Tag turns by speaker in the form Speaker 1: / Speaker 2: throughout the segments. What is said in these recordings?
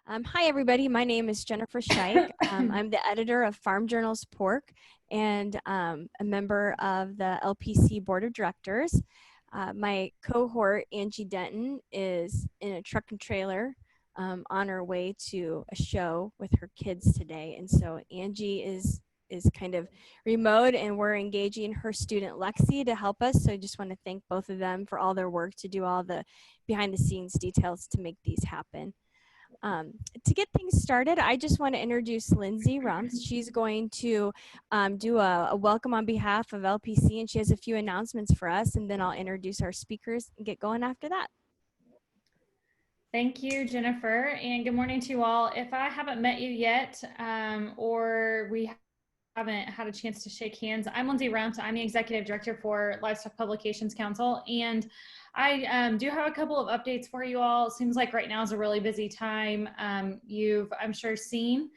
Speaker 1: Hi, everybody. My name is Jennifer Scheich. I'm the editor of Farm Journal's Pork and a member of the LPC Board of Directors. My cohort, Angie Denton, is in a truck and trailer on her way to a show with her kids today. And so Angie is kind of remote, and we're engaging her student Lexi to help us. So I just want to thank both of them for all their work to do all the behind the scenes details to make these happen. To get things started, I just want to introduce Lindsay Rumps. She's going to do a welcome on behalf of LPC, and she has a few announcements for us, and then I'll introduce our speakers and get going after that.
Speaker 2: Thank you, Jennifer, and good morning to you all. If I haven't met you yet, or we haven't had a chance to shake hands, I'm Lindsay Rumps. I'm the Executive Director for Livestock Publications Council, and I do have a couple of updates for you all. It seems like right now is a really busy time. You've, I'm sure, seen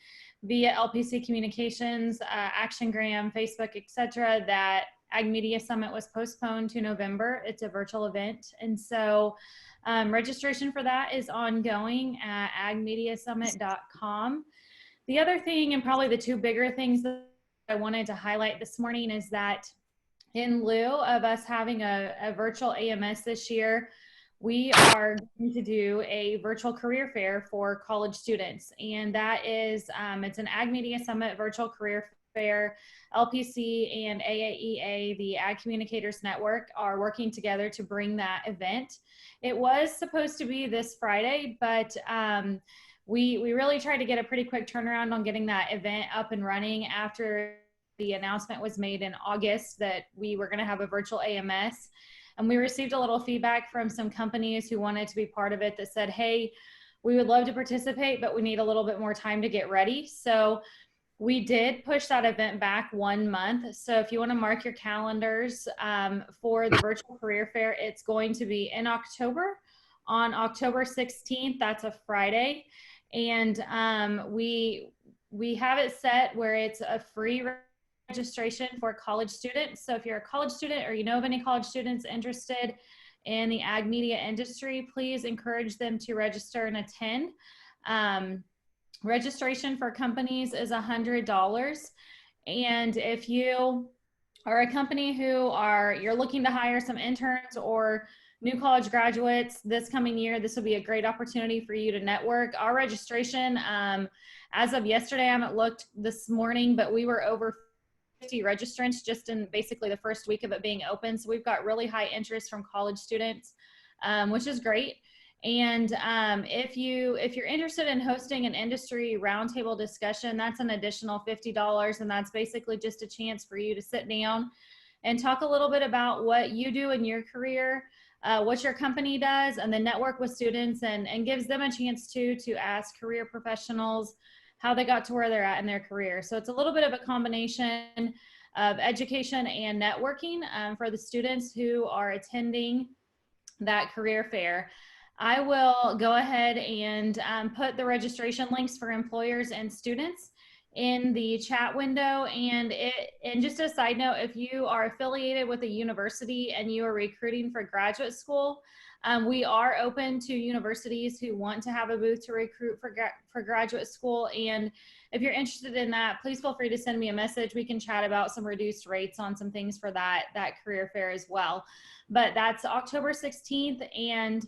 Speaker 2: via LPC Communications, Actiongram, Facebook, etc., that Ag Media Summit was postponed to November. It's a virtual event, and so registration for that is ongoing at agmediasummit.com. The other thing, and probably the two bigger things that I wanted to highlight this morning, is that in lieu of us having a virtual AMS this year, we are going to do a virtual career fair for college students. And that is, it's an Ag Media Summit virtual career fair. LPC and AAEA, the Ag Communicators Network, are working together to bring that event. It was supposed to be this Friday, but we really tried to get a pretty quick turnaround on getting that event up and running after the announcement was made in August that we were going to have a virtual AMS. And we received a little feedback from some companies who wanted to be part of it that said, hey, we would love to participate, but we need a little bit more time to get ready. So we did push that event back 1 month. So if you want to mark your calendars for the virtual career fair, it's going to be in October, on October 16th. That's a Friday. And we have it set where it's a free registration for college students. So if you're a college student or you know of any college students interested in the ag media industry, please encourage them to register and attend. Registration for companies is $100. And if you are a company who you're looking to hire some interns or new college graduates this coming year, this will be a great opportunity for you to network. Our registration, as of yesterday, I haven't looked this morning, but we were over 50 registrants just in basically the first week of it being open. So we've got really high interest from college students, which is great. And if you're interested in hosting an industry roundtable discussion, that's an additional $50, and that's basically just a chance for you to sit down and talk a little bit about what you do in your career, what your company does, and then network with students and gives them a chance to ask career professionals how they got to where they're at in their career. So it's a little bit of a combination of education and networking for the students who are attending that career fair. I will go ahead and put the registration links for employers and students in the chat window. And just a side note, if you are affiliated with a university and you are recruiting for graduate school, we are open to universities who want to have a booth to recruit for graduate school. And if you're interested in that, please feel free to send me a message. We can chat about some reduced rates on some things for that career fair as well. But that's October 16th, and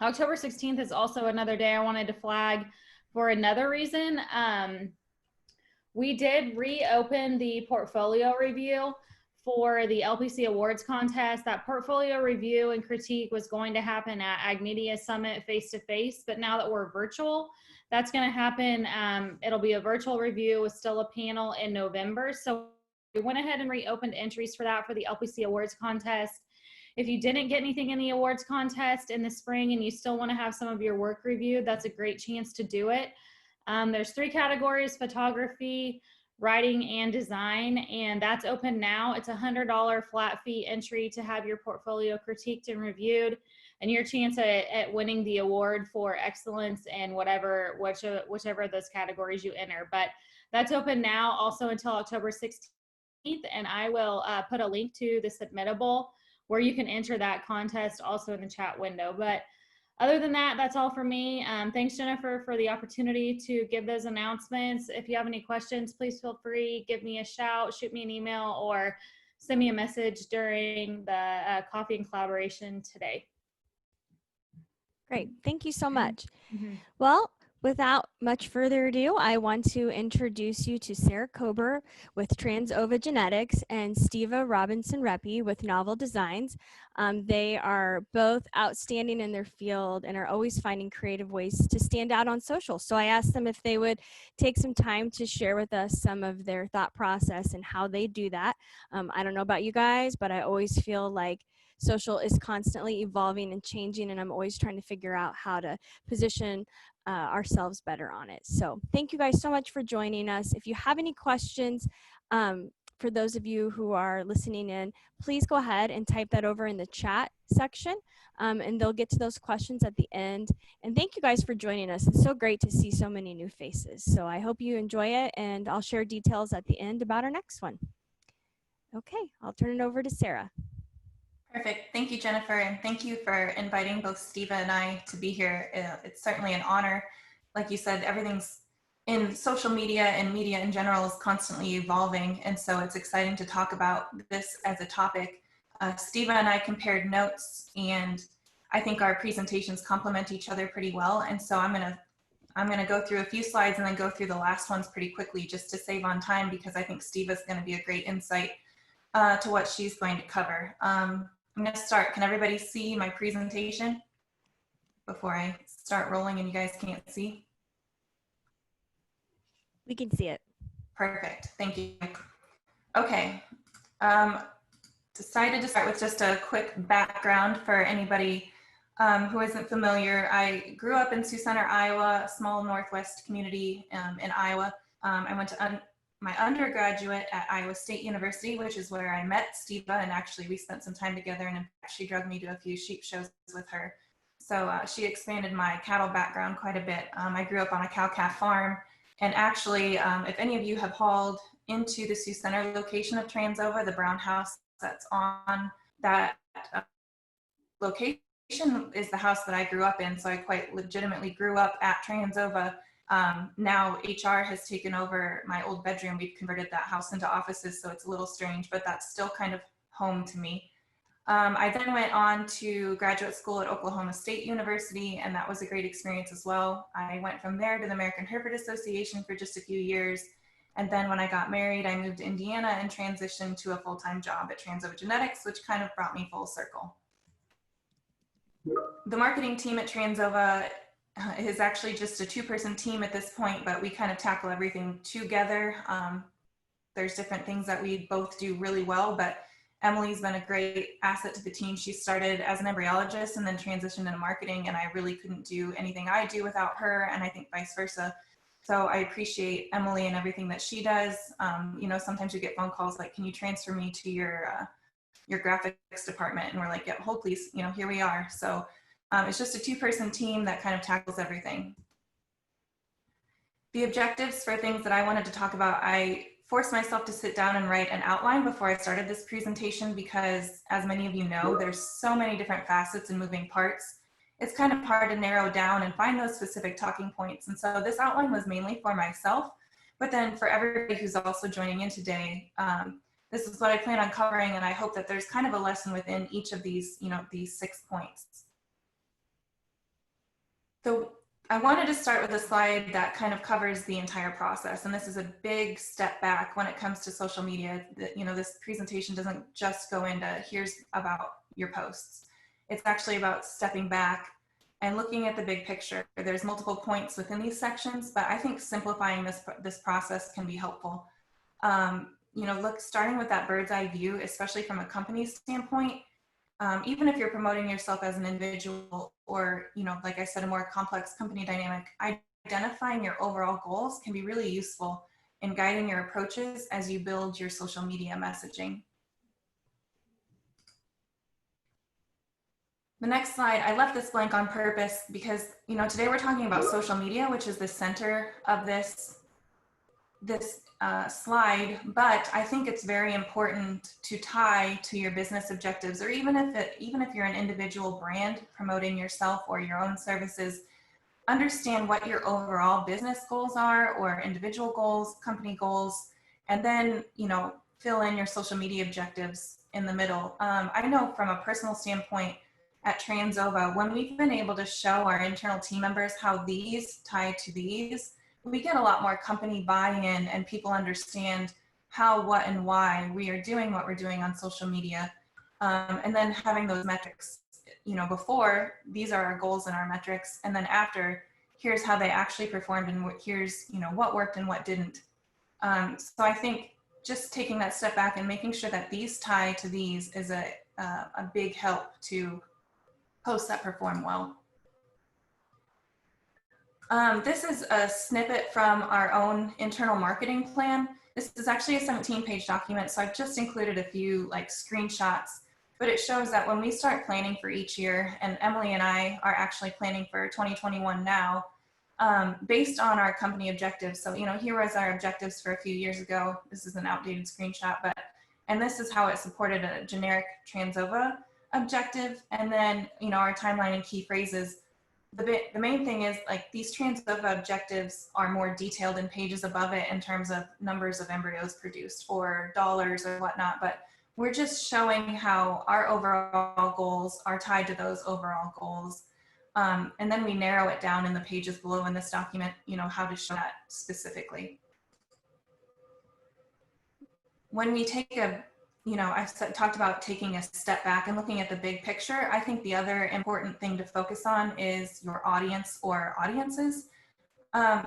Speaker 2: October 16th is also another day I wanted to flag for another reason. We did reopen the portfolio review for the LPC Awards contest. That portfolio review and critique was going to happen at Ag Media Summit face-to-face, but now that we're virtual, that's going to happen. It'll be a virtual review with still a panel in November. So we went ahead and reopened entries for that for the LPC Awards contest. If you didn't get anything in the awards contest in the spring and you still want to have some of your work reviewed, that's a great chance to do it. There's 3 categories: photography, writing, and design, and that's open now. It's a $100 flat fee entry to have your portfolio critiqued and reviewed, and your chance at winning the award for excellence in whichever of those categories you enter. But that's open now also until October 16th, and I will put a link to the submittable where you can enter that contest also in the chat window. But Other than that, that's all for me. Thanks, Jennifer, for the opportunity to give those announcements. If you have any questions, please feel free, give me a shout, shoot me an email, or send me a message during the coffee and collaboration today.
Speaker 1: Great. Thank you so much.
Speaker 2: Mm-hmm.
Speaker 1: Well, without much further ado, I want to introduce you to Sarah Kober with Transova Genetics and Steva Robinson-Reppy with Novel Designs. They are both outstanding in their field and are always finding creative ways to stand out on social. So I asked them if they would take some time to share with us some of their thought process and how they do that. I don't know about you guys, but I always feel like social is constantly evolving and changing, and I'm always trying to figure out how to position ourselves better on it. So thank you guys so much for joining us. If you have any questions, for those of you who are listening in, please go ahead and type that over in the chat section, and they'll get to those questions at the end. And thank you guys for joining us. It's so great to see so many new faces. So I hope you enjoy it, and I'll share details at the end about our next one. Okay, I'll turn it over to Sarah.
Speaker 3: Perfect. Thank you, Jennifer, and thank you for inviting both Steva and I to be here. It's certainly an honor. Like you said, everything's in social media and media in general is constantly evolving, and so it's exciting to talk about this as a topic. Steva and I compared notes, and I think our presentations complement each other pretty well, and so I'm gonna go through a few slides and then go through the last ones pretty quickly just to save on time, because I think Steva's going to be a great insight to what she's going to cover. I'm going to start. Can everybody see my presentation before I start rolling and you guys can't see?
Speaker 1: We can see it.
Speaker 3: Perfect. Thank you. Okay. Decided to start with just a quick background for anybody who isn't familiar. I grew up in Sioux Center, Iowa, a small Northwest community in Iowa. I went to my undergraduate at Iowa State University, which is where I met Steva, and actually we spent some time together, and in fact she drugged me to a few sheep shows with her. So she expanded my cattle background quite a bit. I grew up on a cow-calf farm, and actually if any of you have hauled into the Sioux Center location of Transova, the brown house that's on that location is the house that I grew up in, so I quite legitimately grew up at Transova. Now HR has taken over my old bedroom. We've converted that house into offices, so it's a little strange, but that's still kind of home to me. I then went on to graduate school at Oklahoma State University, and that was a great experience as well. I went from there to the American Herpet Association for just a few years, and then when I got married, I moved to Indiana and transitioned to a full-time job at Transova Genetics, which kind of brought me full circle. The marketing team at Transova is actually just a two-person team at this point, but we kind of tackle everything together. There's different things that we both do really well, but Emily's been a great asset to the team. She started as an embryologist and then transitioned into marketing, and I really couldn't do anything I do without her, and I think vice versa. So I appreciate Emily and everything that she does. You know, sometimes you get phone calls like, can you transfer me to your graphics department? And we're like, yeah, hold please, you know, here we are. So it's just a two-person team that kind of tackles everything. The objectives for things that I wanted to talk about, I forced myself to sit down and write an outline before I started this presentation because, as many of you know, there's so many different facets and moving parts. It's kind of hard to narrow down and find those specific talking points. And so this outline was mainly for myself, but then for everybody who's also joining in today, this is what I plan on covering, and I hope that there's kind of a lesson within each of these, you know, these 6 points. So I wanted to start with a slide that kind of covers the entire process, and this is a big step back when it comes to social media. You know, this presentation doesn't just go into here's about your posts. It's actually about stepping back and looking at the big picture. There's multiple points within these sections, but I think simplifying this process can be helpful. You know, starting with that bird's eye view, especially from a company standpoint, even if you're promoting yourself as an individual or, you know, like I said, a more complex company dynamic, identifying your overall goals can be really useful in guiding your approaches as you build your social media messaging. The next slide, I left this blank on purpose because, you know, today we're talking about social media, which is the center of this this slide, but I think it's very important to tie to your business objectives, or even if you're an individual brand promoting yourself or your own services, understand what your overall business goals are, or individual goals, company goals, and then, you know, fill in your social media objectives in the middle. I know from a personal standpoint at Transova, when we've been able to show our internal team members how these tie to these, we get a lot more company buy-in, and people understand how, what, and why we are doing what we're doing on social media. And then having those metrics, you know, before, these are our goals and our metrics, and then after, here's how they actually performed, and here's, you know, what worked and what didn't. So I think just taking that step back and making sure that these tie to these is a big help to posts that perform well. This is a snippet from our own internal marketing plan. This is actually a 17-page document, so I've just included a few like screenshots, but it shows that when we start planning for each year, and Emily and I are actually planning for 2021 now, based on our company objectives. So, you know, here was our objectives for a few years ago. This is an outdated screenshot, and this is how it supported a generic Transova objective. And then, you know, our timeline and key phrases. The main thing is, like, these Transova objectives are more detailed in pages above it in terms of numbers of embryos produced or dollars or whatnot, but we're just showing how our overall goals are tied to those overall goals. And then we narrow it down in the pages below in this document, you know, how to show that specifically. When we take a, you know, I've talked about taking a step back and looking at the big picture. I think the other important thing to focus on is your audience or audiences.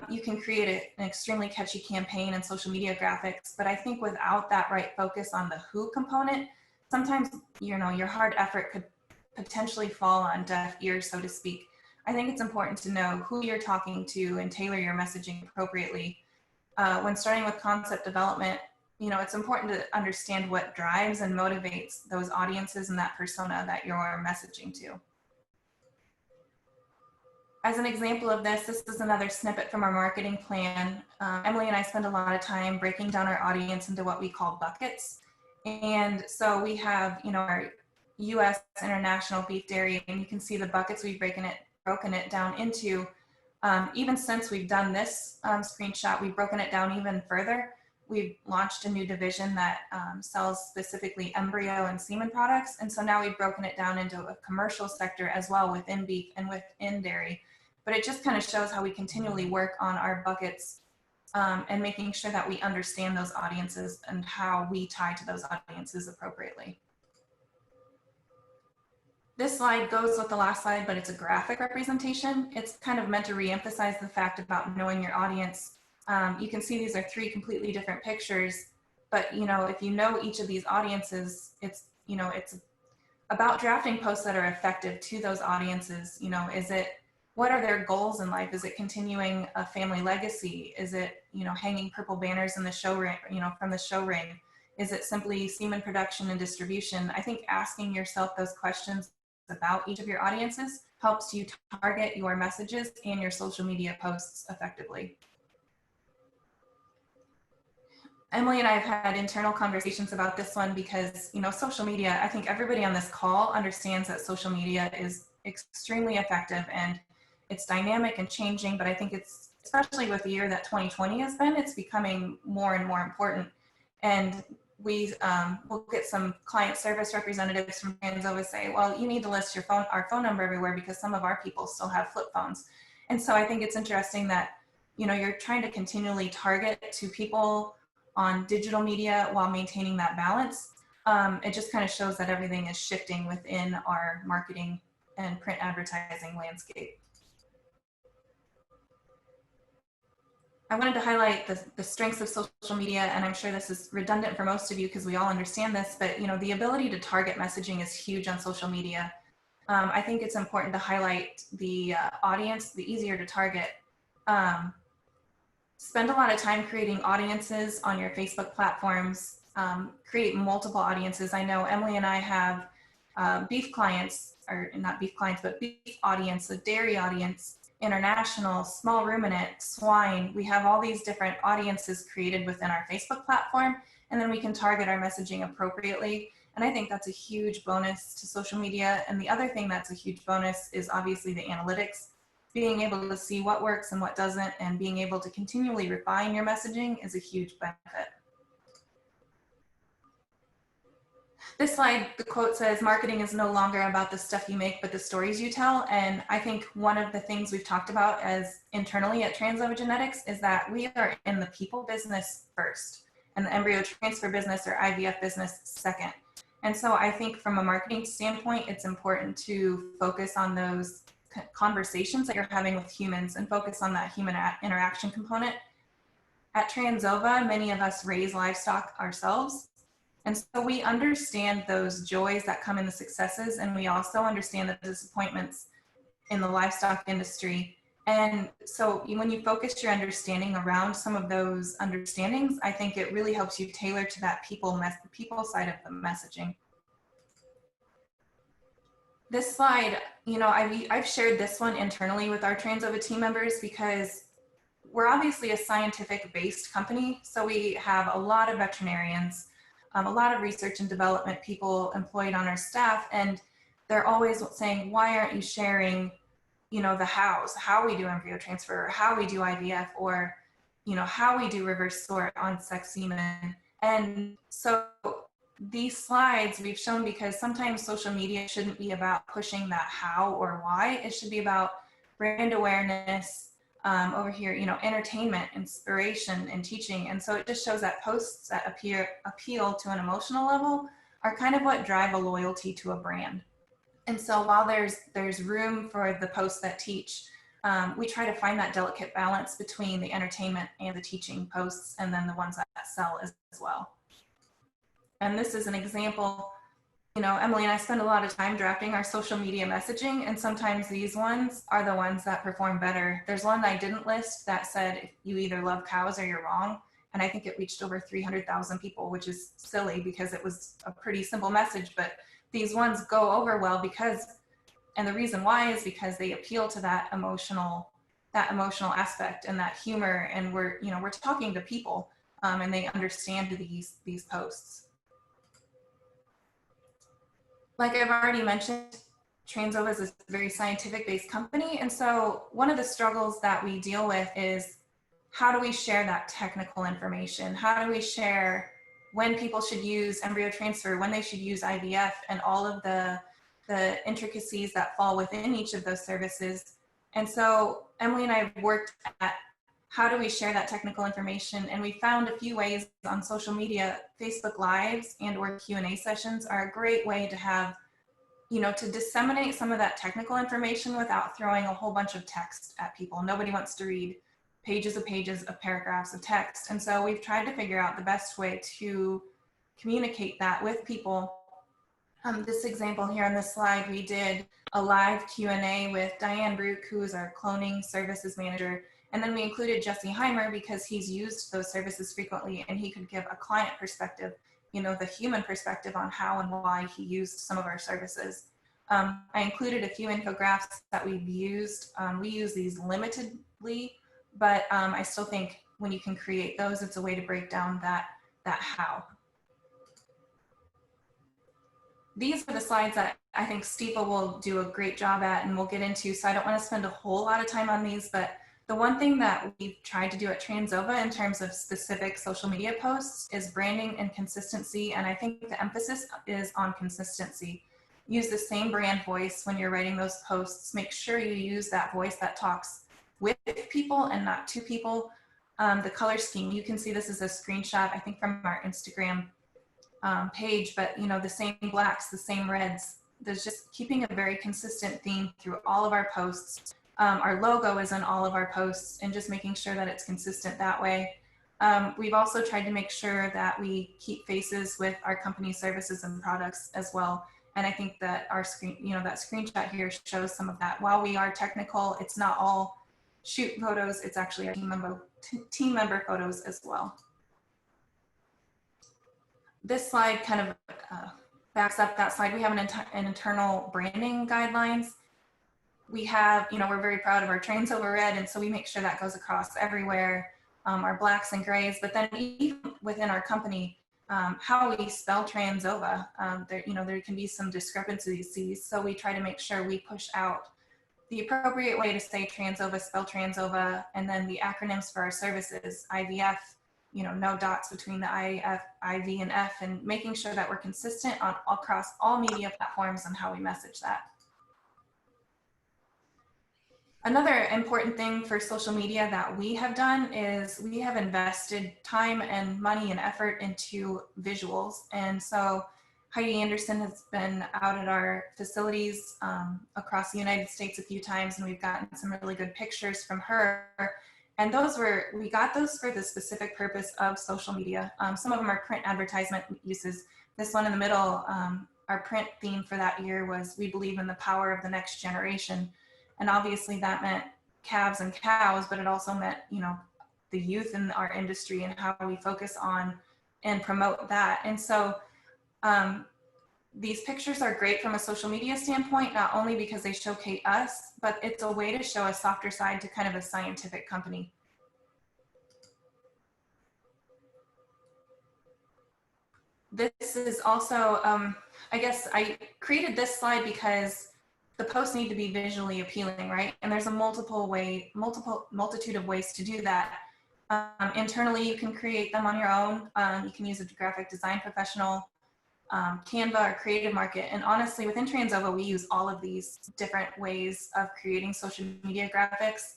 Speaker 3: You can create an extremely catchy campaign and social media graphics, but I think without that right focus on the who component, sometimes, you know, your hard effort could potentially fall on deaf ears, so to speak. I think it's important to know who you're talking to and tailor your messaging appropriately. When starting with concept development, you know, it's important to understand what drives and motivates those audiences and that persona that you're messaging to. As an example of this is another snippet from our marketing plan. Emily and I spend a lot of time breaking down our audience into what we call buckets. And so we have, you know, our US, international, beef, dairy, and you can see the buckets we've broken it down into. Even since we've done this screenshot, we've broken it down even further. We've launched a new division that sells specifically embryo and semen products. And so now we've broken it down into a commercial sector as well within beef and within dairy. But it just kind of shows how we continually work on our buckets and making sure that we understand those audiences and how we tie to those audiences appropriately. This slide goes with the last slide, but it's a graphic representation. It's kind of meant to reemphasize the fact about knowing your audience. You can see these are three completely different pictures, but, you know, if you know each of these audiences, it's, you know, it's about drafting posts that are effective to those audiences. You know, what are their goals in life? Is it continuing a family legacy? Is it, you know, hanging purple banners in the show ring, you know, from the show ring? Is it simply semen production and distribution? I think asking yourself those questions about each of your audiences helps you target your messages and your social media posts effectively. Emily and I have had internal conversations about this one because, you know, social media, I think everybody on this call understands that social media is extremely effective and it's dynamic and changing, but I think it's, especially with the year that 2020 has been, it's becoming more and more important. And we will get some client service representatives from Transova say, well, you need to list our phone number everywhere because some of our people still have flip phones. And so I think it's interesting that, you know, you're trying to continually target to people on digital media while maintaining that balance. It just kind of shows that everything is shifting within our marketing and print advertising landscape. I wanted to highlight the strengths of social media, and I'm sure this is redundant for most of you because we all understand this, but, you know, the ability to target messaging is huge on social media. I think it's important to highlight the audience, the easier to target. Spend a lot of time creating audiences on your Facebook platforms, create multiple audiences. I know Emily and I have beef clients, or not beef clients, but beef audience, a dairy audience, international, small ruminant, swine. We have all these different audiences created within our Facebook platform, and then we can target our messaging appropriately. And I think that's a huge bonus to social media. And the other thing that's a huge bonus is obviously the analytics. Being able to see what works and what doesn't, and being able to continually refine your messaging is a huge benefit. This slide, the quote says, marketing is no longer about the stuff you make, but the stories you tell. And I think one of the things we've talked about as internally at Transova Genetics is that we are in the people business first and the embryo transfer business or IVF business second. And so I think from a marketing standpoint, it's important to focus on those conversations that you're having with humans and focus on that human interaction component. At Transova, many of us raise livestock ourselves. And so we understand those joys that come in the successes, and we also understand the disappointments in the livestock industry. And so when you focus your understanding around some of those understandings, I think it really helps you tailor to that people side of the messaging. This slide, you know, I've shared this one internally with our Transova team members because we're obviously a scientific-based company. So we have a lot of veterinarians, a lot of research and development people employed on our staff, and they're always saying, why aren't you sharing, you know, the hows, how we do embryo transfer, or how we do IVF, or, you know, how we do reverse sort on sex semen. And so these slides we've shown because sometimes social media shouldn't be about pushing that how or why. It should be about brand awareness, over here, you know, entertainment, inspiration, and teaching. And so it just shows that posts that appeal to an emotional level are kind of what drive a loyalty to a brand. And so while there's room for the posts that teach, we try to find that delicate balance between the entertainment and the teaching posts, and then the ones that sell as well. And this is an example. You know, Emily and I spend a lot of time drafting our social media messaging, and sometimes these ones are the ones that perform better. There's one I didn't list that said, you either love cows or you're wrong. And I think it reached over 300,000 people, which is silly because it was a pretty simple message, but these ones go over well because, and the reason why is because they appeal to that emotional aspect and that humor. And we're talking to people, and they understand these posts. Like I've already mentioned, Transova is a very scientific-based company. And so one of the struggles that we deal with is, how do we share that technical information? How do we share when people should use embryo transfer, when they should use IVF, and all of the intricacies that fall within each of those services? And so Emily and I have worked at how do we share that technical information? And we found a few ways on social media. Facebook Lives and or Q&A sessions are a great way to have, you know, to disseminate some of that technical information without throwing a whole bunch of text at people. Nobody wants to read pages of paragraphs of text. And so we've tried to figure out the best way to communicate that with people. This example here on this slide, we did a live Q&A with Diane Brook, who is our cloning services manager. And then we included Jesse Heimer because he's used those services frequently, and he could give a client perspective, you know, the human perspective on how and why he used some of our services. I included a few infographics that we've used. We use these limitedly, but I still think when you can create those, it's a way to break down that how. These are the slides that I think Steepa will do a great job at and we'll get into, so I don't want to spend a whole lot of time on these, but the one thing that we've tried to do at Transova in terms of specific social media posts is branding and consistency, and I think the emphasis is on consistency. Use the same brand voice when you're writing those posts. Make sure you use that voice that talks with people and not to people. The color scheme, you can see this is a screenshot, I think, from our Instagram page, but you know, the same blacks, the same reds. There's just keeping a very consistent theme through all of our posts. Our logo is in all of our posts, and just making sure that it's consistent that way. We've also tried to make sure that we keep faces with our company services and products as well. And I think that our screen, you know, that screenshot here shows some of that. While we are technical, it's not all shoot photos, it's actually our team member photos as well. This slide kind of backs up that slide. We have an internal branding guidelines. we have, we're very proud of our Trains Over Red, and so we make sure that goes across everywhere, our blacks and grays. But then even within our company, how we spell Transova, there can be some discrepancies. So we try to make sure we push out the appropriate way to say Transova, spell Transova, and then the acronyms for our services, IVF, no dots between the IF, IV, and F, and making sure that we're consistent across all media platforms on how we message that. Another important thing for social media that we have done is we have invested time and money and effort into visuals. And so Heidi Anderson has been out at our facilities across the United States a few times, and we've gotten some really good pictures from her. And we got those for the specific purpose of social media. Some of them are print advertisement uses. This one in the middle, our print theme for that year was "We believe in the power of the next generation." And obviously that meant calves and cows, but it also meant, the youth in our industry and how we focus on and promote that. And so these pictures are great from a social media standpoint, not only because they showcase us, but it's a way to show a softer side to kind of a scientific company. This is also, I guess I created this slide because the posts need to be visually appealing, right? And there's a multitude of ways to do that. Internally, you can create them on your own. You can use a graphic design professional, Canva, or Creative Market. And honestly, within Transova, we use all of these different ways of creating social media graphics.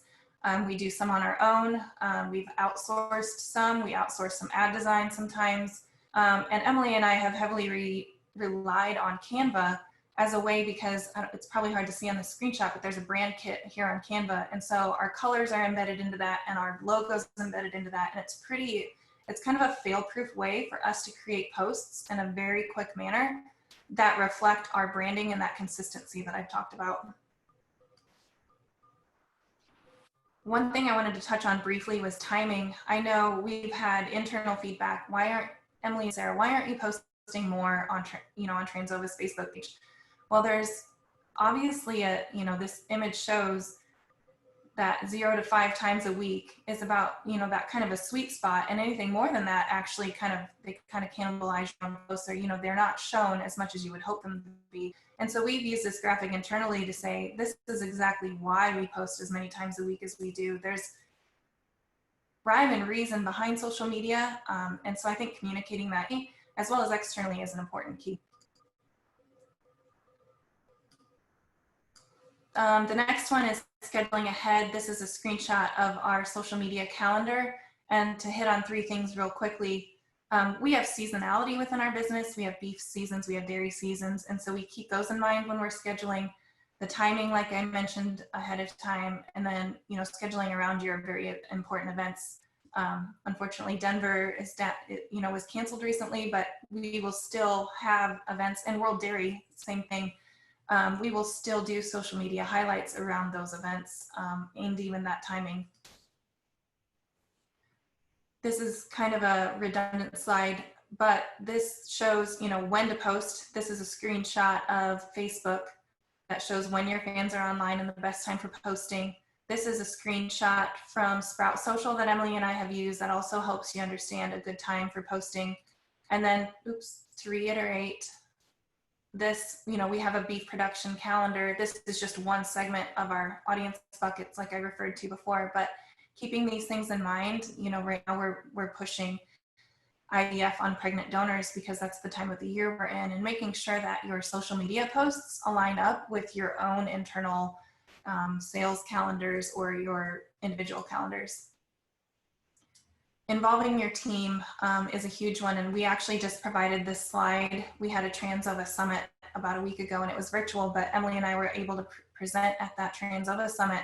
Speaker 3: We do some on our own. We've outsourced some. We outsource some ad design sometimes. And Emily and I have heavily relied on Canva as a way, because it's probably hard to see on the screenshot, but there's a brand kit here on Canva. And so our colors are embedded into that and our logos embedded into that. And it's kind of a fail-proof way for us to create posts in a very quick manner that reflect our branding and that consistency that I've talked about. One thing I wanted to touch on briefly was timing. I know we've had internal feedback. Emily and Sarah, why aren't you posting more on Transova's Facebook page? Well, there's obviously this image shows that 0 to 5 times a week is about, that kind of a sweet spot, and anything more than that actually they cannibalize your posts, or, they're not shown as much as you would hope them to be. And so we've used this graphic internally to say, this is exactly why we post as many times a week as we do. There's rhyme and reason behind social media. And so I think communicating that as well as externally is an important key. The next one is scheduling ahead. This is a screenshot of our social media calendar. And to hit on 3 things real quickly, we have seasonality within our business. We have beef seasons, we have dairy seasons. And so we keep those in mind when we're scheduling. The timing, like I mentioned, ahead of time, and then, scheduling around your very important events. Unfortunately, Denver was canceled recently, but we will still have events, and World Dairy, same thing. We will still do social media highlights around those events and even that timing. This is kind of a redundant slide, but this shows, when to post. This is a screenshot of Facebook that shows when your fans are online and the best time for posting. This is a screenshot from Sprout Social that Emily and I have used that also helps you understand a good time for posting. And then, to reiterate, this, we have a beef production calendar. This is just one segment of our audience buckets, like I referred to before, but keeping these things in mind, right now we're pushing IVF on pregnant donors because that's the time of the year we're in, and making sure that your social media posts align up with your own internal sales calendars or your individual calendars. Involving your team is a huge one, and we actually just provided this slide. We had a Transova Summit about a week ago, and it was virtual, but Emily and I were able to present at that Transova Summit,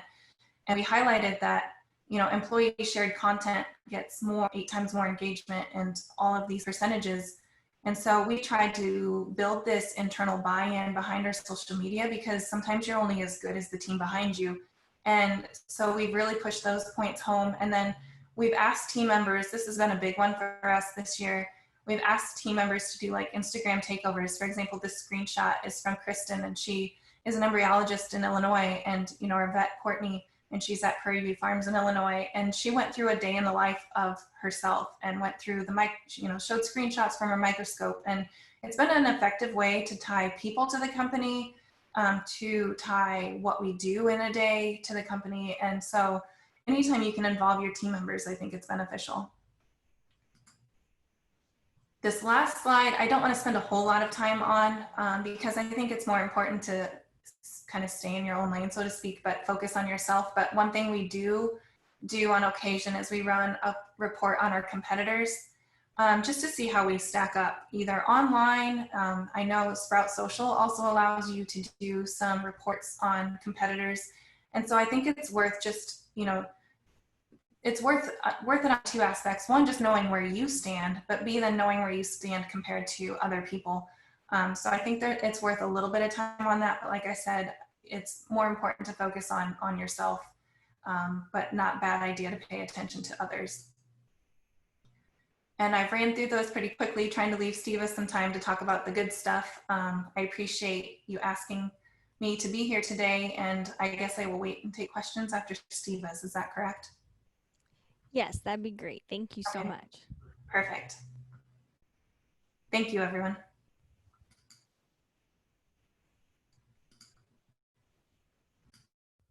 Speaker 3: and we highlighted that employee shared content gets 8 times more engagement and all of these percentages. And so we tried to build this internal buy-in behind our social media, because sometimes you're only as good as the team behind you. And so we've really pushed those points home. And then we've asked team members, this has been a big one for us this year, we've asked team members to do like Instagram takeovers. For example, this screenshot is from Kristen, and she is an embryologist in Illinois, and our vet Courtney, and she's at Prairie View Farms in Illinois, and she went through a day in the life of herself and went through showed screenshots from her microscope, and it's been an effective way to tie people to the company, to tie what we do in a day to the company. And so anytime you can involve your team members, I think it's beneficial. This last slide, I don't want to spend a whole lot of time on, because I think it's more important to kind of stay in your own lane, so to speak, but focus on yourself. But one thing we do on occasion is we run a report on our competitors, just to see how we stack up, either online. I know Sprout Social also allows you to do some reports on competitors. And so I think it's worth just, it's worth it on two aspects. One, just knowing where you stand, but B, then knowing where you stand compared to other people. So I think that it's worth a little bit of time on that. But like I said, it's more important to focus on yourself, but not bad idea to pay attention to others. And I've ran through those pretty quickly, trying to leave Steva some time to talk about the good stuff. I appreciate you asking me to be here today, and I guess I will wait and take questions after Steva's. Is that correct?
Speaker 1: Yes, that'd be great. Thank you so much.
Speaker 3: Perfect. Thank you, everyone.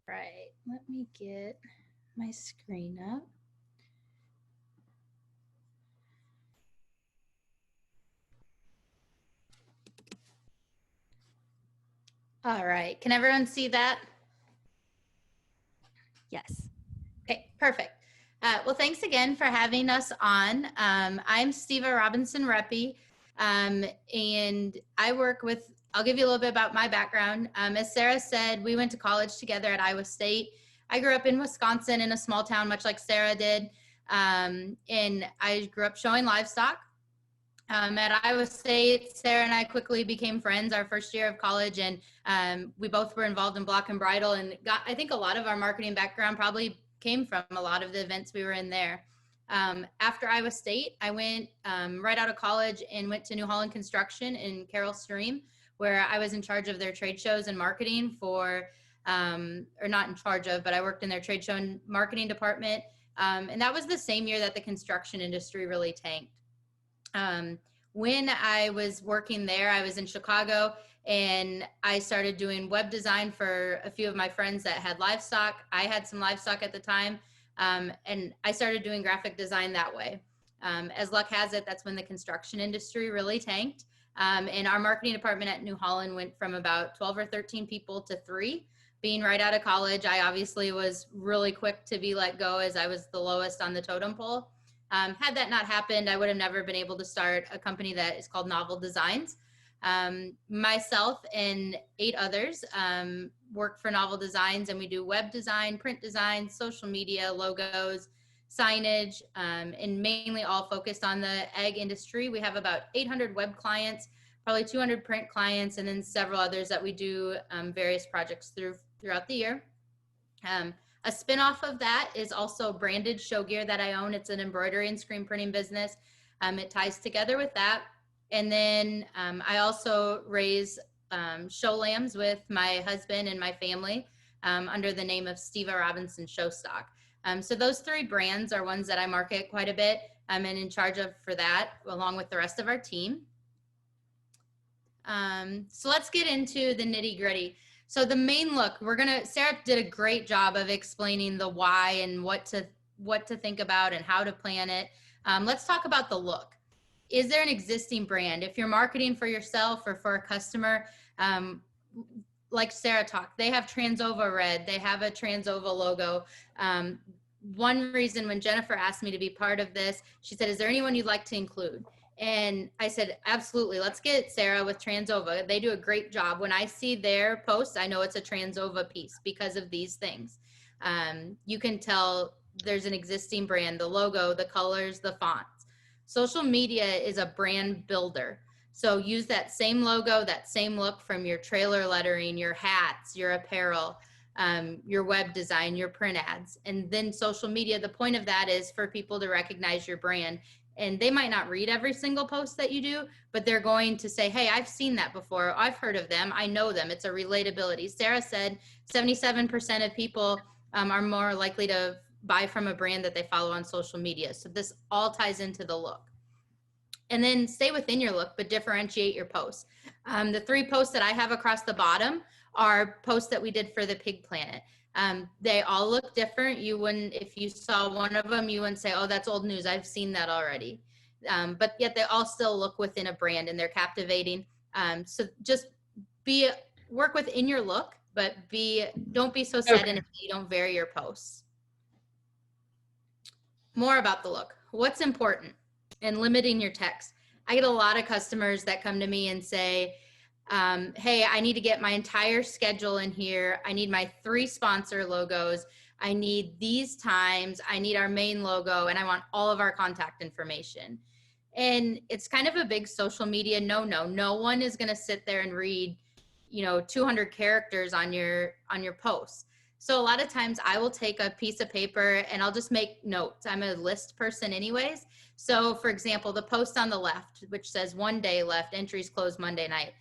Speaker 4: Right, let me get my screen up. All right, can everyone see that?
Speaker 1: Yes.
Speaker 4: Okay, perfect. Well, thanks again for having us on. I'm Steva Robinson-Reppy, and I work with, I'll give you a little bit about my background. As Sarah said, we went to college together at Iowa State. I grew up in Wisconsin in a small town, much like Sarah did, and I grew up showing livestock. At Iowa State, Sarah and I quickly became friends our first year of college, and we both were involved in Block and Bridle, and I think a lot of our marketing background probably came from a lot of the events we were in there. After Iowa State, I went right out of college and went to New Holland Construction in Carroll Stream, where I was in charge of their trade shows and marketing for, or not in charge of, but I worked in their trade show and marketing department. And that was the same year that the construction industry really tanked. When I was working there, I was in Chicago, and I started doing web design for a few of my friends that had livestock. I had some livestock at the time, and I started doing graphic design that way. As luck has it, that's when the construction industry really tanked. And our marketing department at New Holland went from about 12 or 13 people to 3. Being right out of college, I obviously was really quick to be let go, as I was the lowest on the totem pole. Had that not happened, I would have never been able to start a company that is called Novel Designs. Myself and 8 others work for Novel Designs, and we do web design, print design, social media, logos, signage, and mainly all focused on the ag industry. We have about 800 web clients, probably 200 print clients, and then several others that we do various projects throughout the year. A spinoff of that is also branded show gear that I own. It's an embroidery and screen printing business. It ties together with that. And then I also raise show lambs with my husband and my family under the name of Steva Robinson Show Stock. So those 3 brands are ones that I market quite a bit. I'm in charge of for that, along with the rest of our team. So let's get into the nitty gritty. So the main look, Sarah did a great job of explaining the why and what to think about and how to plan it. Let's talk about the look. Is there an existing brand? If you're marketing for yourself or for a customer, like Sarah talked, they have Transova red, they have a Transova logo. One reason when Jennifer asked me to be part of this, she said, is there anyone you'd like to include? And I said, absolutely, let's get Sarah with Transova. They do a great job. When I see their posts, I know it's a Transova piece because of these things. You can tell there's an existing brand, the logo, the colors, the fonts. Social media is a brand builder. So use that same logo, that same look from your trailer lettering, your hats, your apparel, your web design, your print ads. And then social media, the point of that is for people to recognize your brand. And they might not read every single post that you do, but they're going to say, hey, I've seen that before. I've heard of them. I know them. It's a relatability. Sarah said 77% of people are more likely to buy from a brand that they follow on social media. So this all ties into the look. And then stay within your look, but differentiate your posts. The 3 posts that I have across the bottom are posts that we did for the Pig Planet. They all look different. You wouldn't, if you saw one of them, you wouldn't say, oh, that's old news. I've seen that already. But yet they all still look within a brand and they're captivating. So just work within your look, but don't be so set in it that you don't vary your posts. More about the look. What's important and limiting your text. I get a lot of customers that come to me and say, hey, I need to get my entire schedule in here. I need my 3 sponsor logos. I need these times. I need our main logo, and I want all of our contact information. And it's kind of a big social media no-no. No one is going to sit there and read, 200 characters on your posts. So a lot of times I will take a piece of paper and I'll just make notes. I'm a list person anyways. So for example, the post on the left, which says 1 day left, entries close Monday night.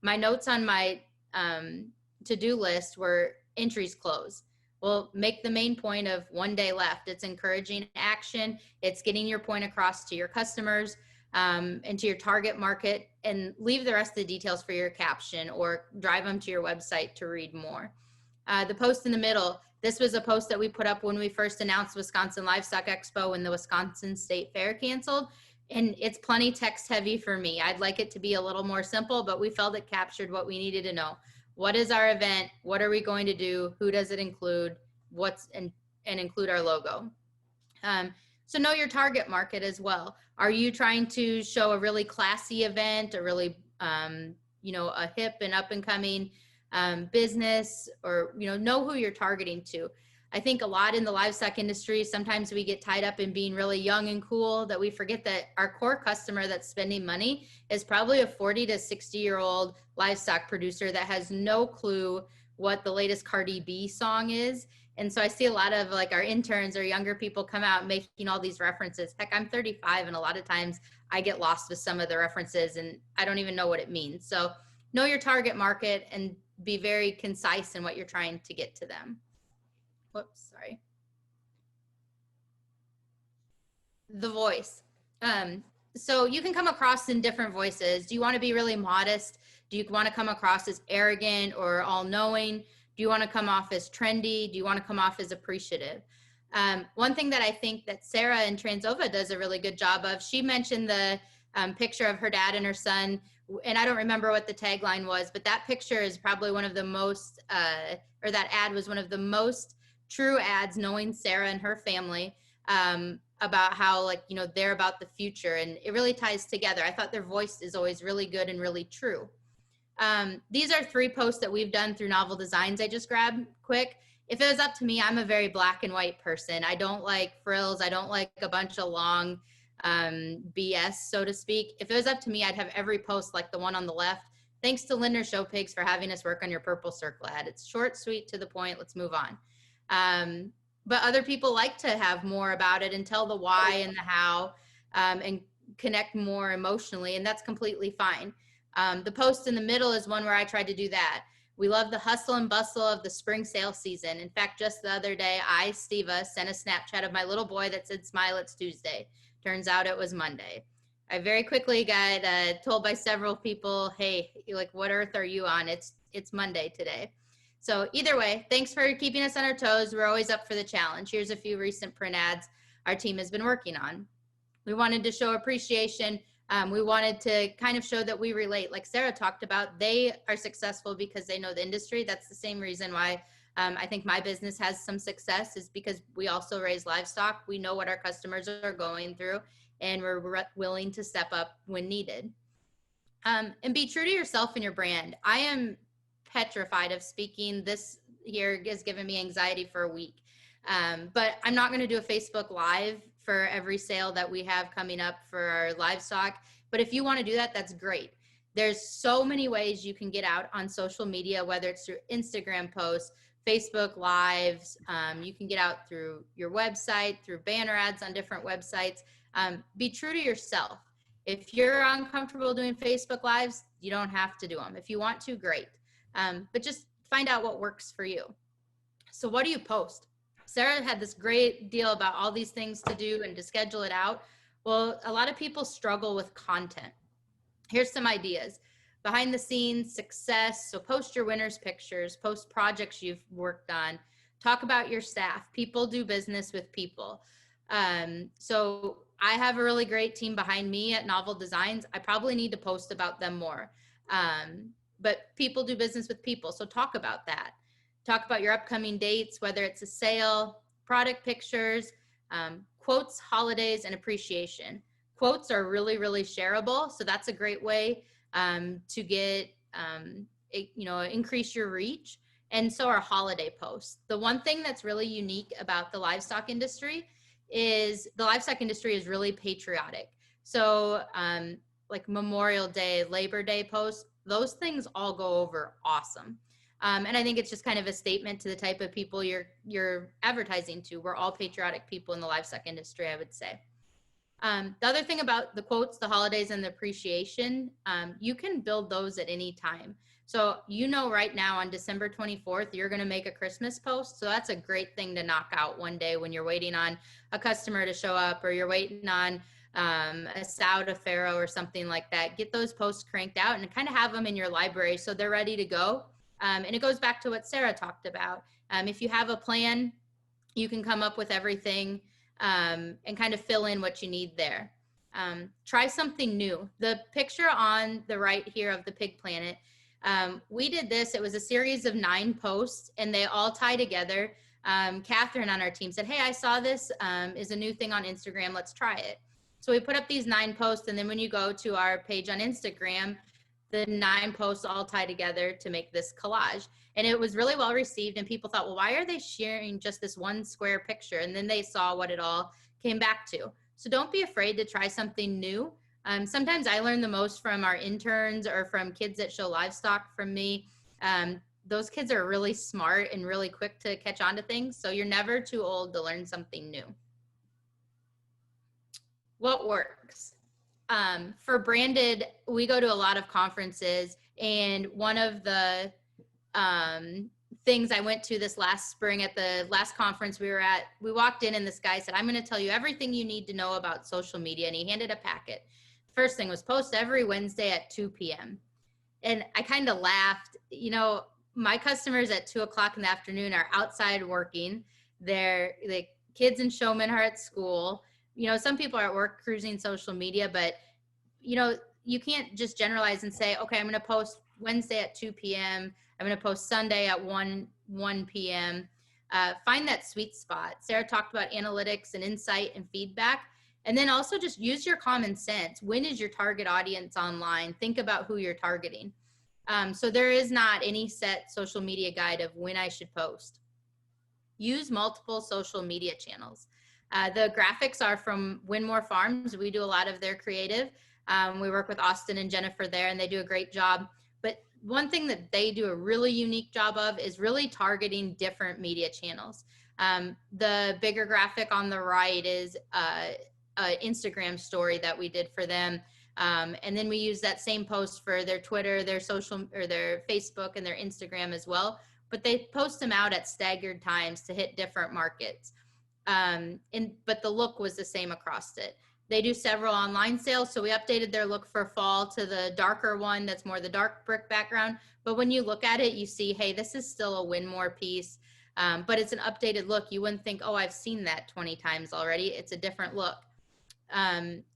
Speaker 4: My notes on my to-do list were entries close. Well, make the main point of 1 day left. It's encouraging action. It's getting your point across to your customers and to your target market, and leave the rest of the details for your caption or drive them to your website to read more. The post in the middle, this was a post that we put up when we first announced Wisconsin Livestock Expo when the Wisconsin State Fair canceled. And it's plenty text heavy for me. I'd like it to be a little more simple, but we felt it captured what we needed to know. What is our event? What are we going to do? Who does it include? And include our logo. So know your target market as well. Are you trying to show a really classy event, a really, a hip and up and coming business, or know who you're targeting to. I think a lot in the livestock industry, sometimes we get tied up in being really young and cool that we forget that our core customer that's spending money is probably a 40 to 60-year-old livestock producer that has no clue what the latest Cardi B song is. And so I see a lot of our interns or younger people come out making all these references. Heck, I'm 35 and a lot of times I get lost with some of the references and I don't even know what it means. So know your target market and be very concise in what you're trying to get to them. Whoops, sorry. The voice. So you can come across in different voices. Do you want to be really modest? Do you want to come across as arrogant or all-knowing? Do you want to come off as trendy? Do you want to come off as appreciative? One thing that I think that Sarah in Transova does a really good job of, she mentioned the picture of her dad and her son, and I don't remember what the tagline was, but that picture is probably one of the most, or that ad was one of the most true ads, knowing Sarah and her family, about how they're about the future, and it really ties together. I thought their voice is always really good and really true. These are 3 posts that we've done through Novel Designs. I just grabbed quick. If it was up to me, I'm a very black and white person. I don't like frills. I don't like a bunch of long BS, so to speak. If it was up to me, I'd have every post like the one on the left. Thanks to Lindner Show Pigs for having us work on your purple circle ad. It's short, sweet, to the point. Let's move on. But other people like to have more about it and tell the why and the how, and connect more emotionally, and that's completely fine. The post in the middle is one where I tried to do that. We love the hustle and bustle of the spring sale season. In fact, just the other day, Steva, sent a Snapchat of my little boy that said, "Smile, it's Tuesday." Turns out it was Monday. I very quickly got told by several people, hey, what earth are you on? It's Monday today. So either way, thanks for keeping us on our toes. We're always up for the challenge. Here's a few recent print ads our team has been working on. We wanted to show appreciation. We wanted to kind of show that we relate. Like Sarah talked about, they are successful because they know the industry. That's the same reason why I think my business has some success, is because we also raise livestock. We know what our customers are going through, and we're willing to step up when needed. And be true to yourself and your brand. I am petrified of speaking. This here has given me anxiety for a week. But I'm not going to do a Facebook Live for every sale that we have coming up for our livestock. But if you want to do that, that's great. There's so many ways you can get out on social media, whether it's through Instagram posts, Facebook Lives. You can get out through your website, through banner ads on different websites. Be true to yourself. If you're uncomfortable doing Facebook Lives, you don't have to do them. If you want to, great. But just find out what works for you. So what do you post? Sarah had this great deal about all these things to do and to schedule it out. Well, a lot of people struggle with content. Here's some ideas. Behind the scenes success. So post your winners pictures, post projects you've worked on, talk about your staff. People do business with people. So I have a really great team behind me at Novel Designs. I probably need to post about them more. But people do business with people. So talk about that. Talk about your upcoming dates, whether it's a sale, product pictures, quotes, holidays, and appreciation. Quotes are really, really shareable. So that's a great way to get, increase your reach. And so are holiday posts. The one thing that's really unique about the livestock industry is really patriotic. So like Memorial Day, Labor Day posts, those things all go over awesome. And I think it's just kind of a statement to the type of people you're advertising to. We're all patriotic people in the livestock industry, I would say. The other thing about the quotes, the holidays, and the appreciation, you can build those at any time. So right now on December 24th, you're going to make a Christmas post. So that's a great thing to knock out one day when you're waiting on a customer to show up, or you're waiting on a sow to farrow or something like that. Get those posts cranked out and kind of have them in your library so they're ready to go. And it goes back to what Sarah talked about. If you have a plan, you can come up with everything and kind of fill in what you need there. Try something new. The picture on the right here of the pig planet, we did this. It was a series of 9 posts, and they all tie together. Catherine on our team said, hey, I saw this is a new thing on Instagram. Let's try it. So we put up these 9 posts, and then when you go to our page on Instagram, the 9 posts all tie together to make this collage. And it was really well received, and people thought, well, why are they sharing just this one square picture? And then they saw what it all came back to. So don't be afraid to try something new. Sometimes I learn the most from our interns or from kids that show livestock from me. Those kids are really smart and really quick to catch on to things. So you're never too old to learn something new. What works? For branded, we go to a lot of conferences, and one of the things I went to this last spring at the last conference we were at, we walked in and this guy said, I'm going to tell you everything you need to know about social media. And he handed a packet. First thing was post every Wednesday at 2 p.m. And I kind of laughed. My customers at 2 o'clock in the afternoon are outside working. The kids and showmen are at school. Some people are at work cruising social media, but you can't just generalize and say, okay, I'm going to post Wednesday at 2 p.m. I'm going to post Sunday at 1 p.m. Find that sweet spot. Sarah talked about analytics and insight and feedback. And then also just use your common sense. When is your target audience online? Think about who you're targeting. So there is not any set social media guide of when I should post. Use multiple social media channels. The graphics are from Winmore Farms. We do a lot of their creative. We work with Austin and Jennifer there, and they do a great job. But one thing that they do a really unique job of is really targeting different media channels. The bigger graphic on the right is an Instagram story that we did for them. And then we use that same post for their Twitter, their social, or their Facebook and their Instagram as well. But they post them out at staggered times to hit different markets. But the look was the same across it. They do several online sales, so we updated their look for fall to the darker one that's more the dark brick background. But when you look at it, you see, hey, this is still a Winmore piece, but it's an updated look. You wouldn't think, oh, I've seen that 20 times already. It's a different look.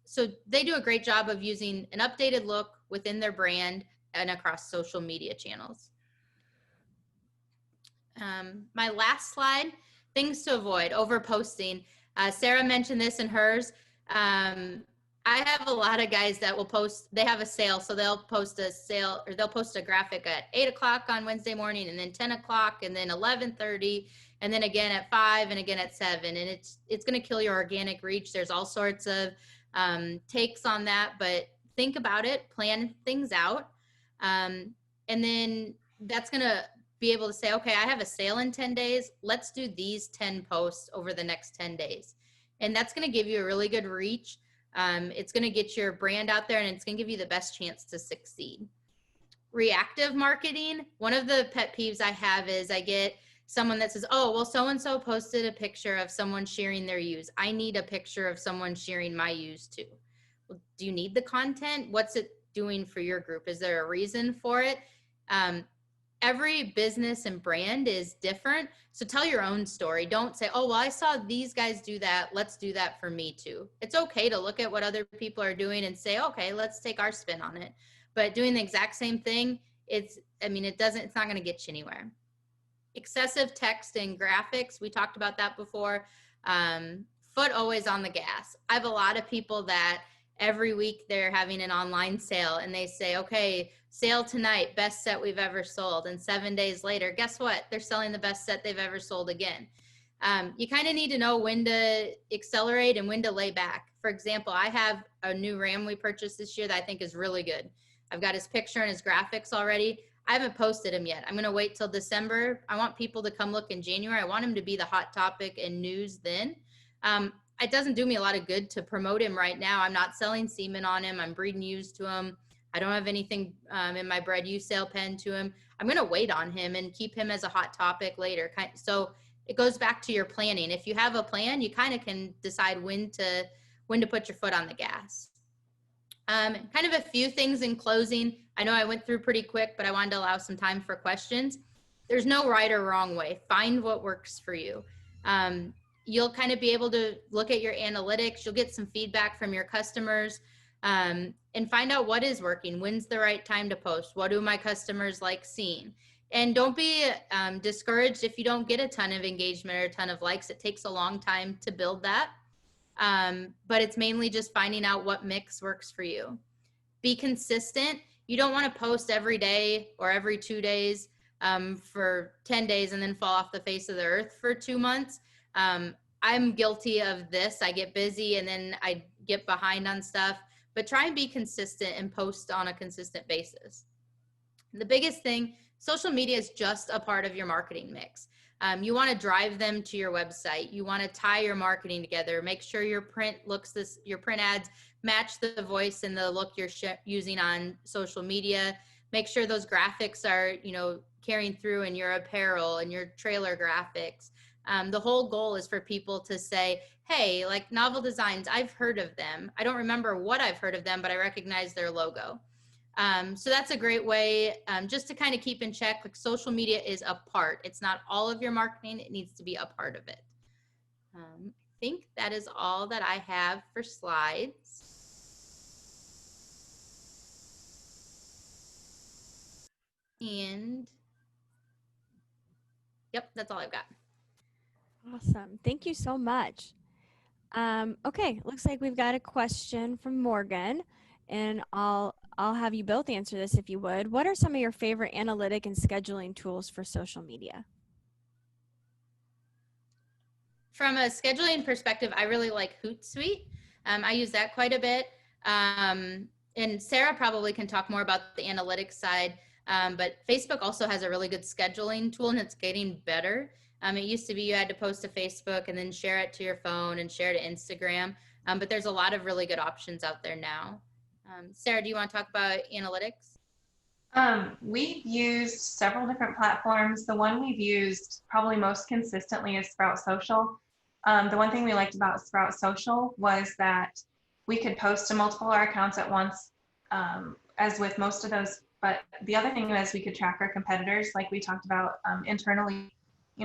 Speaker 4: So they do a great job of using an updated look within their brand and across social media channels. My last slide, things to avoid, overposting. Sarah mentioned this in hers. I have a lot of guys that will post, they have a sale, so they'll post a sale, or they'll post a graphic at 8 o'clock on Wednesday morning, and then 10 o'clock, and then 11:30, and then again at 5, and again at 7, and it's going to kill your organic reach. There's all sorts of takes on that, but think about it, plan things out, and then that's going to be able to say, okay, I have a sale in 10 days. Let's do these 10 posts over the next 10 days. And that's going to give you a really good reach. It's going to get your brand out there, and it's going to give you the best chance to succeed. Reactive marketing, one of the pet peeves I have is I get someone that says, oh, well, so-and-so posted a picture of someone sharing their use. I need a picture of someone sharing my use too. Well, do you need the content? What's it doing for your group? Is there a reason for it? Every business and brand is different. So tell your own story. Don't say, oh, well, I saw these guys do that. Let's do that for me too. It's okay to look at what other people are doing and say, okay, let's take our spin on it. But doing the exact same thing, it's not going to get you anywhere. Excessive text and graphics, we talked about that before. Foot always on the gas. I have a lot of people that every week they're having an online sale and they say, okay, sale tonight, best set we've ever sold. And 7 days later, guess what? They're selling the best set they've ever sold again. You kind of need to know when to accelerate and when to lay back. For example, I have a new Ram we purchased this year that I think is really good. I've got his picture and his graphics already. I haven't posted him yet. I'm going to wait till December. I want people to come look in January. I want him to be the hot topic and news then. It doesn't do me a lot of good to promote him right now. I'm not selling semen on him. I'm breeding ewes to him. I don't have anything in my bred ewe sale pen to him. I'm going to wait on him and keep him as a hot topic later. So it goes back to your planning. If you have a plan, you kind of can decide when to put your foot on the gas. Kind of a few things in closing. I know I went through pretty quick, but I wanted to allow some time for questions. There's no right or wrong way. Find what works for you. You'll kind of be able to look at your analytics. You'll get some feedback from your customers and find out what is working. When's the right time to post? What do my customers like seeing? And don't be discouraged if you don't get a ton of engagement or a ton of likes. It takes a long time to build that. But it's mainly just finding out what mix works for you. Be consistent. You don't want to post every day or every 2 days for 10 days and then fall off the face of the earth for 2 months. I'm guilty of this. I get busy and then I get behind on stuff, but try and be consistent and post on a consistent basis. The biggest thing, social media is just a part of your marketing mix. You want to drive them to your website. You want to tie your marketing together. Make sure your print ads match the voice and the look you're using on social media. Make sure those graphics are, carrying through in your apparel and your trailer graphics. The whole goal is for people to say, hey, like Novel Designs, I've heard of them. I don't remember what I've heard of them, but I recognize their logo. So that's a great way just to kind of keep in check. Like, social media is a part. It's not all of your marketing. It needs to be a part of it. I think that is all that I have for slides. And yep, that's all I've got.
Speaker 1: Awesome. Thank you so much. Okay, looks like we've got a question from Morgan, and I'll have you both answer this if you would. What are some of your favorite analytic and scheduling tools for social media?
Speaker 4: From a scheduling perspective, I really like Hootsuite. I use that quite a bit. And Sarah probably can talk more about the analytics side, but Facebook also has a really good scheduling tool, and it's getting better. It used to be you had to post to Facebook and then share it to your phone and share it to Instagram, but there's a lot of really good options out there now. Sarah, do you want to talk about analytics?
Speaker 3: We've used several different platforms. The one we've used probably most consistently is Sprout Social. The one thing we liked about Sprout Social was that we could post to multiple our accounts at once, as with most of those. But the other thing is we could track our competitors, like we talked about internally.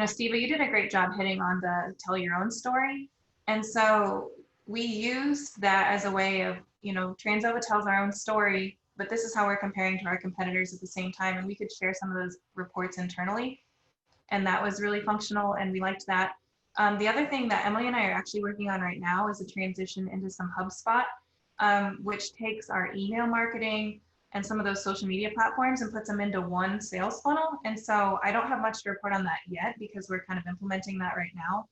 Speaker 3: Steve, you did a great job hitting on the tell your own story. And so we used that as a way of, Transova tells our own story, but this is how we're comparing to our competitors at the same time. And we could share some of those reports internally. And that was really functional, and we liked that. The other thing that Emily and I are actually working on right now is a transition into some HubSpot, which takes our email marketing and some of those social media platforms and puts them into one sales funnel. And so I don't have much to report on that yet because we're kind of implementing that right now.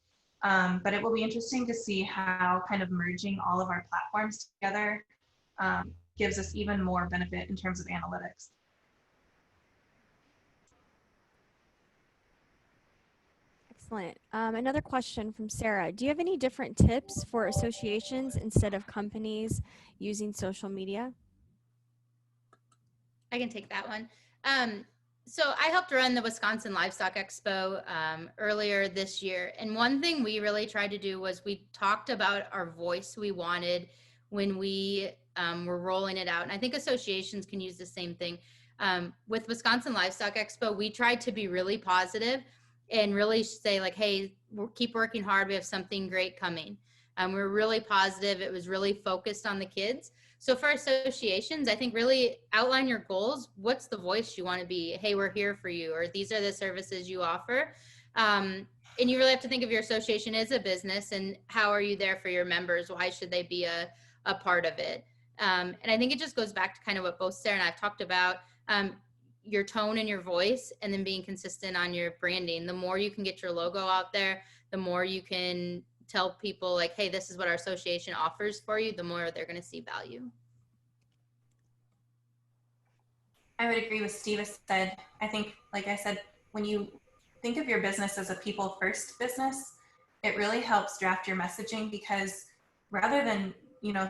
Speaker 3: But it will be interesting to see how kind of merging all of our platforms together gives us even more benefit in terms of analytics.
Speaker 1: Excellent. Another question from Sarah. Do you have any different tips for associations instead of companies using social media?
Speaker 4: I can take that one. So I helped run the Wisconsin Livestock Expo earlier this year. And one thing we really tried to do was we talked about our voice we wanted when we were rolling it out. And I think associations can use the same thing. With Wisconsin Livestock Expo, we tried to be really positive and really say like, hey, we'll keep working hard. We have something great coming. We're really positive. It was really focused on the kids. So for associations, I think really outline your goals. What's the voice you want to be? Hey, we're here for you, or these are the services you offer. And you really have to think of your association as a business and how are you there for your members? Why should they be a part of it? And I think it just goes back to kind of what both Sarah and I have talked about, your tone and your voice, and then being consistent on your branding. The more you can get your logo out there, the more you can tell people like, hey, this is what our association offers for you, the more they're going to see value.
Speaker 3: I would agree with Steve said. I think, like I said, when you think of your business as a people first business, it really helps draft your messaging, because rather than,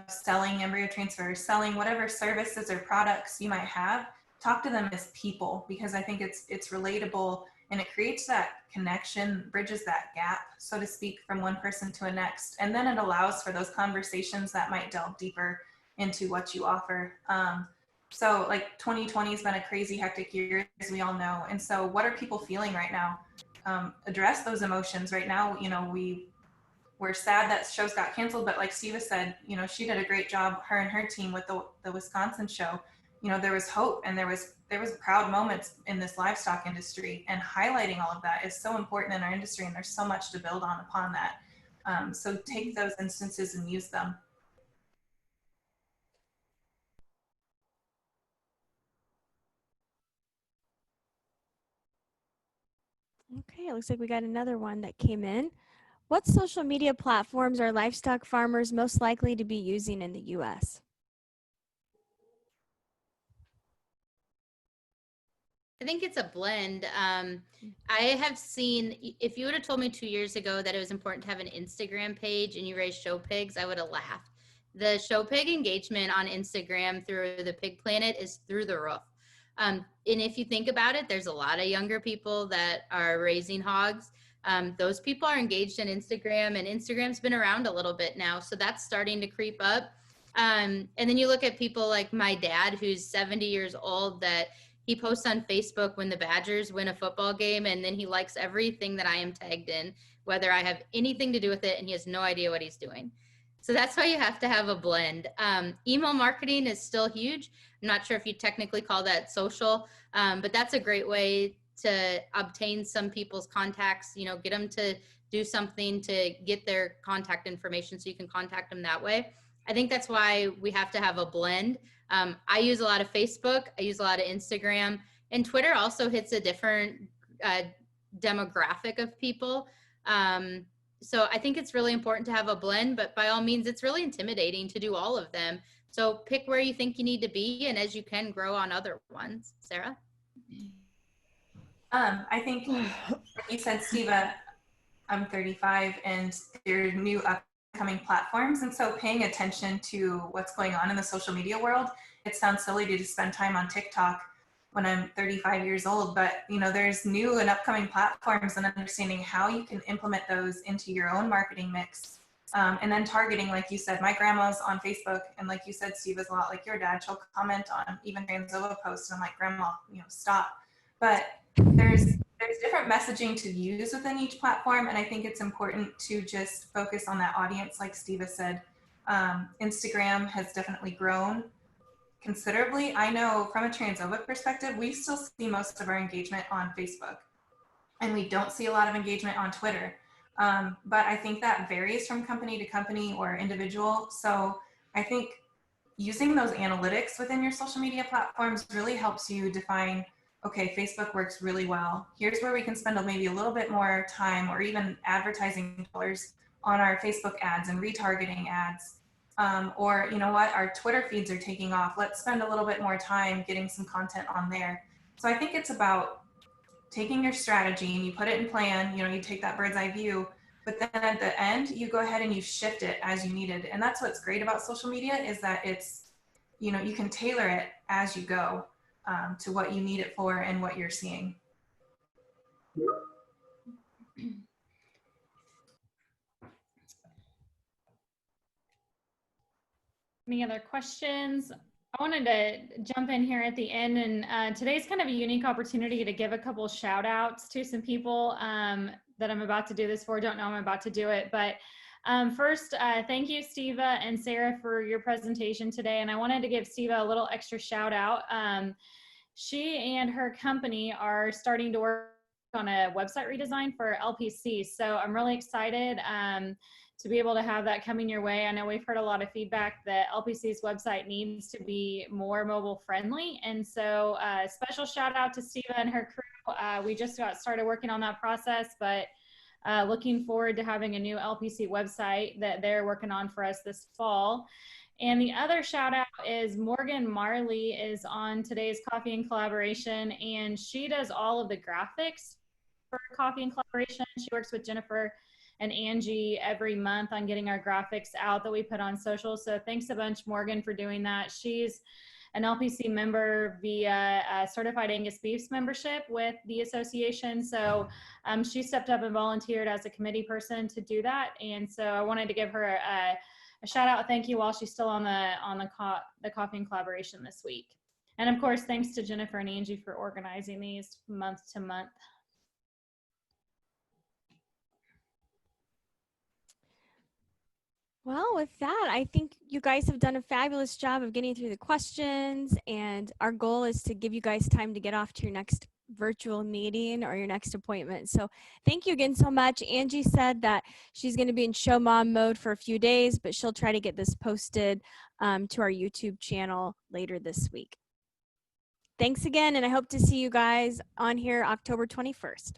Speaker 3: selling embryo transfers, selling whatever services or products you might have, talk to them as people, because I think it's relatable and it creates that connection, bridges that gap, so to speak, from one person to a next. And then it allows for those conversations that might delve deeper into what you offer. So like 2020 has been a crazy hectic year, as we all know. And so what are people feeling right now? Address those emotions right now. We're sad that shows got canceled, but like Steva said, she did a great job, her and her team, with the Wisconsin show. There was hope, and there was proud moments in this livestock industry, and highlighting all of that is so important in our industry, and there's so much to build on upon that. So take those instances and use them.
Speaker 1: Okay, it looks like we got another one that came in. What social media platforms are livestock farmers most likely to be using in the U.S.?
Speaker 4: I think it's a blend. I have seen, if you would have told me 2 years ago that it was important to have an Instagram page and you raise show pigs, I would have laughed. The show pig engagement on Instagram through the Pig Planet is through the roof. And if you think about it, there's a lot of younger people that are raising hogs. Those people are engaged in Instagram, and Instagram's been around a little bit now. So that's starting to creep up. And then you look at people like my dad, who's 70 years old, that he posts on Facebook when the Badgers win a football game, and then he likes everything that I am tagged in, whether I have anything to do with it, and he has no idea what he's doing. So that's why you have to have a blend. Email marketing is still huge. I'm not sure if you technically call that social, but that's a great way to obtain some people's contacts, get them to do something to get their contact information so you can contact them that way. I think that's why we have to have a blend. I use a lot of Facebook, I use a lot of Instagram, and Twitter also hits a different demographic of people. So I think it's really important to have a blend, but by all means, it's really intimidating to do all of them. So pick where you think you need to be, and as you can, grow on other ones. Sarah?
Speaker 3: I think, like you said, Steva, I'm 35, and there are new upcoming platforms. And so paying attention to what's going on in the social media world, it sounds silly to just spend time on TikTok when I'm 35 years old, but there's new and upcoming platforms, and understanding how you can implement those into your own marketing mix. And then targeting, like you said, my grandma's on Facebook, and like you said, Steve, is a lot like your dad. She'll comment on even Transova posts, and I'm like, Grandma, stop. But there's different messaging to use within each platform, and I think it's important to just focus on that audience, like Steve said. Instagram has definitely grown considerably. I know from a Transova perspective, we still see most of our engagement on Facebook, and we don't see a lot of engagement on Twitter. But I think that varies from company to company or individual. So I think using those analytics within your social media platforms really helps you define, okay, Facebook works really well. Here's where we can spend maybe a little bit more time, or even advertising dollars on our Facebook ads and retargeting ads. Or our Twitter feeds are taking off. Let's spend a little bit more time getting some content on there. So I think it's about taking your strategy and you put it in plan, you take that bird's eye view, but then at the end, you go ahead and you shift it as you needed. And that's what's great about social media, is that it's, you can tailor it as you go to what you need it for and what you're seeing.
Speaker 2: Any other questions? I wanted to jump in here at the end, and today's kind of a unique opportunity to give a couple shout outs to some people that I'm about to do this for. Don't know I'm about to do it, but first, thank you, Steva and Sarah, for your presentation today. And I wanted to give Steva a little extra shout out. She and her company are starting to work on a website redesign for LPC. So I'm really excited to be able to have that coming your way. I know we've heard a lot of feedback that LPC's website needs to be more mobile friendly. And so special shout out to Steva and her crew. We just got started working on that process, but looking forward to having a new LPC website that they're working on for us this fall. And the other shout out is Morgan Marley is on today's Coffee and Collaboration, and she does all of the graphics for Coffee and Collaboration. She works with Jennifer and Angie every month on getting our graphics out that we put on social. So thanks a bunch, Morgan, for doing that. She's an LPC member via a Certified Angus Beefs membership with the association. So she stepped up and volunteered as a committee person to do that. And so I wanted to give her a shout out, thank you, while she's still on the Coffee and Collaboration this week. And of course, thanks to Jennifer and Angie for organizing these month to month.
Speaker 1: Well, with that, I think you guys have done a fabulous job of getting through the questions, and our goal is to give you guys time to get off to your next virtual meeting or your next appointment. So thank you again so much. Angie said that she's going to be in show mom mode for a few days, but she'll try to get this posted to our YouTube channel later this week. Thanks again, and I hope to see you guys on here October 21st.